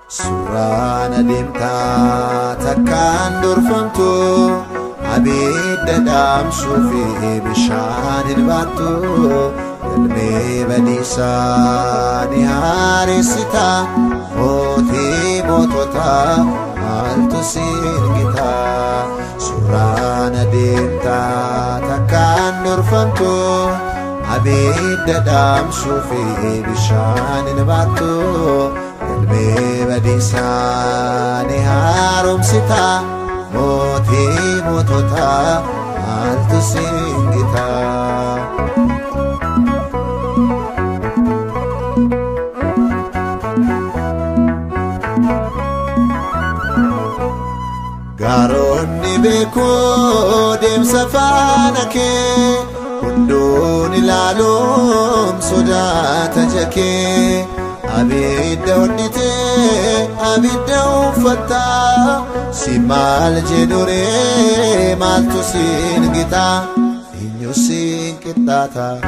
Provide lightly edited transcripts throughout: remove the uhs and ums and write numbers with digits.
Surana dimta takkan durfamtu abid dam sufi bishanin batu ilme badisa niharisita moti motota altusin kita Surana dimta takkan durfamtu abid dam sufi bishanin batu بديسا نهارم ستا موتي موتوتا عالتو سينجتا غاروني بيكو ديم سفانكي كندون العلوم صدا تجكي أبيد وديتي أبيد وفتا سيمال جدوري مال تسين جتا إنيو سين كتاتا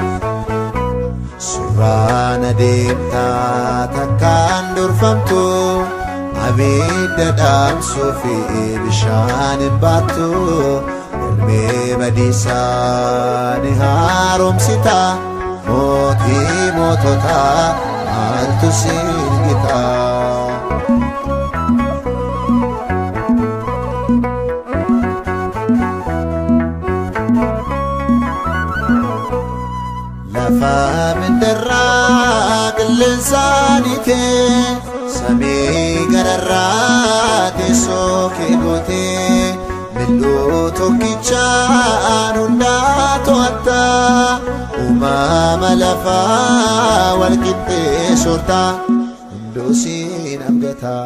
سرانا ديمتا تكان درفمتو أبيد دام سوفي بشان باتو المي بديسا نهارم ستا موتي موتوتا altu singita lafa min darraq lisanite sami gararate soke gote millu tokkichan hundato atta umama lafa walqitte shorta hundusin amgata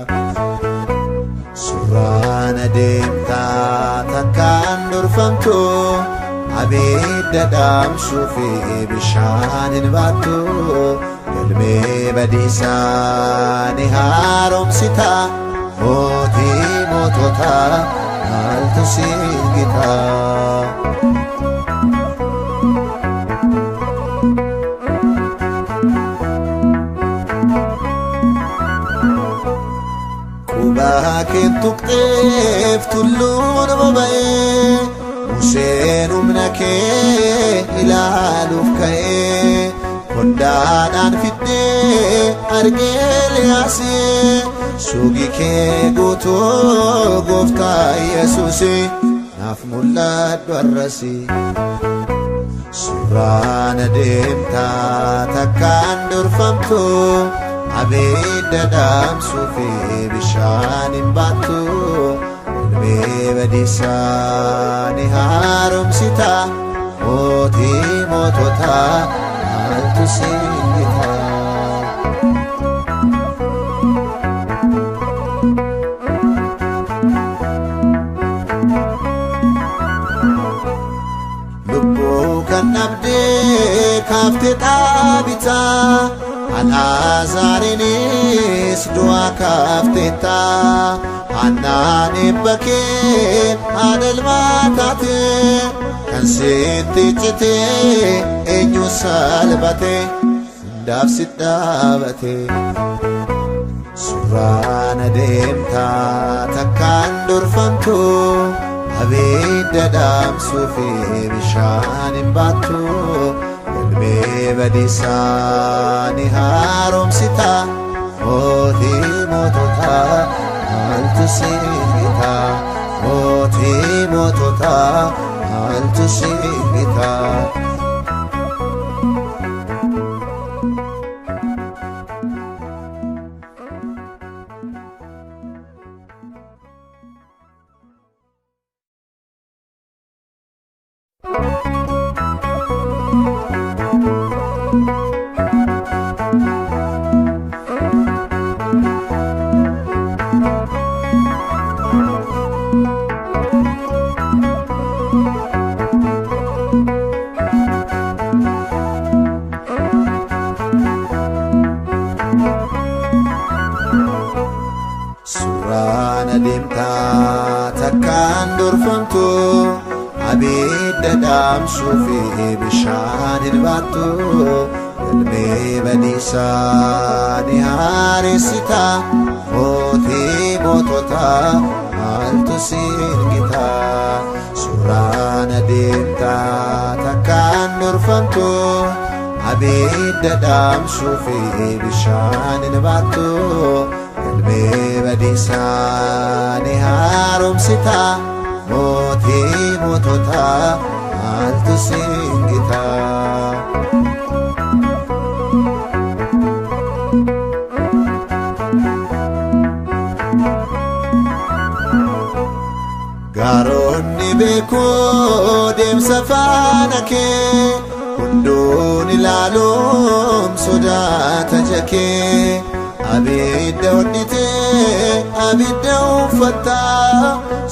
surana demta takkan durfamtu abid dam sufi bishanin batu ilme badisa niharom sita moti motota altu singita لكن تقطف تلون بباي موسين منك إلى لفكي كندان أنفدي أرجل ياسي سوقي كي قوتو قفتا يسوسي نفم الله درسي سرانا ديمتا تكان درفمتو عبيد دام سوفي بشان باتو المي بديساني هارم ستا موتي موتوتا عالتو سينجتا لبو كان نبدي كافتي تابتا أنا زارينيس دوا كافتتا أنا نبكين على الماتات كان سيتي جتي إنيو سالبتي داف ستابتي سرانا ديمتا تكان درفمتو عبيد دام سوفي بشان باتو المي بديساني هارم ستا موتي موتوتا عالتو سينجتا موتي موتوتا عالتو سينجتا Surana dimta takkan durfamtu abidda damsu fi bishanin batu ilmi badisa niharisita moti motota maltu singita Surana dimta takkan durfamtu abidda damsu fi bishanin batu ilmi badisa niharumsita moti motota maltu singita Garonni beko demsa faana kee hunduun ilaalum sodaata jakee abidda hodhitee abidda uffatta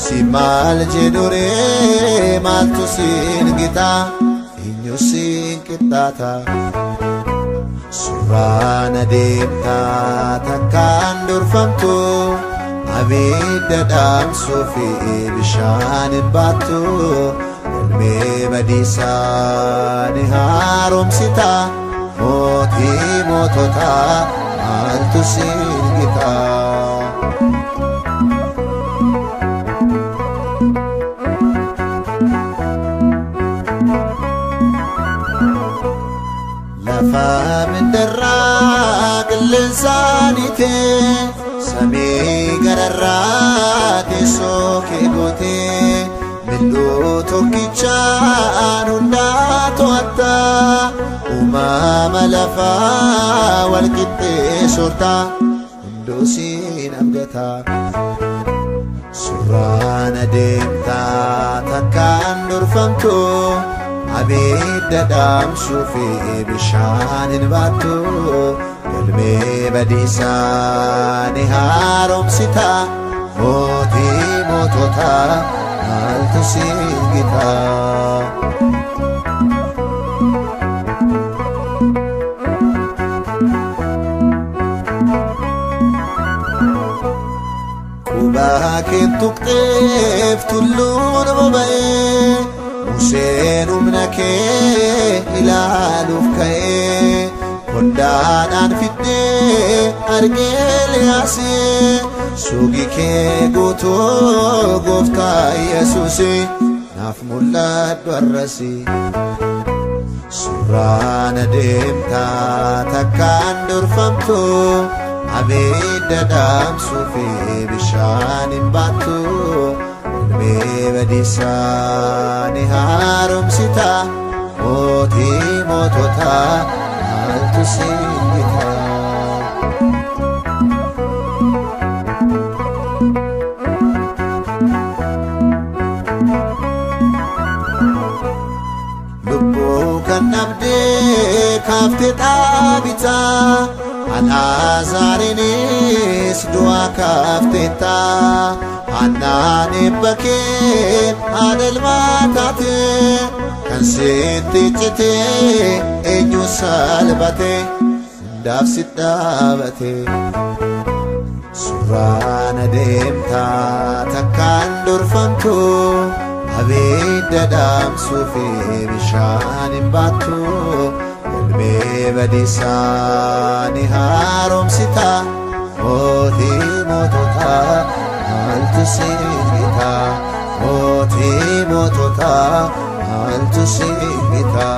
si maal jedhuree maaltu siin gita eenyu siin qixxaata Surana deemta takkaan durfamtu abidda damsu fi bishanin batu ilmi badisa niharumsita moti motota maltu singita lafa mindarra qilleensaanite samii gararraa teessoo kee gootee mil'uu tokkichaan hundaa to'atta uumama lafaa walqixxee soorta hunduu siin abdata Surana deemta takkaan durfamtu abidda damsu fi bishanin batu ilmi badisa niharumsita moti motota maltu singita Kubakin tuqteef tulluun boba'ee Museen humna kee ilaaluuf ka'ee Kondaadhaan fiddee argee liyaasee suugi kee guutuu gooftaa Yesuusii naaf mul'adhu arrasi Surana deemta takkaan durfamtu abidda damsu fi bishanin batu ilmi badisa niharumsita moti motota maltu singita Lubbu kan dhabdee kaaftee dhaabita Alaazarinis du'a kaafteetta Hannaan eebba kee haadha ilmaa taate kan sitti citee eenyu salphate hundaaf si dhaabate Surana deemta takkaan durfamtu abidda damsu fi bishanin batu ilmi badisa niharumsita moti motota maltu singita moti motota maltu singita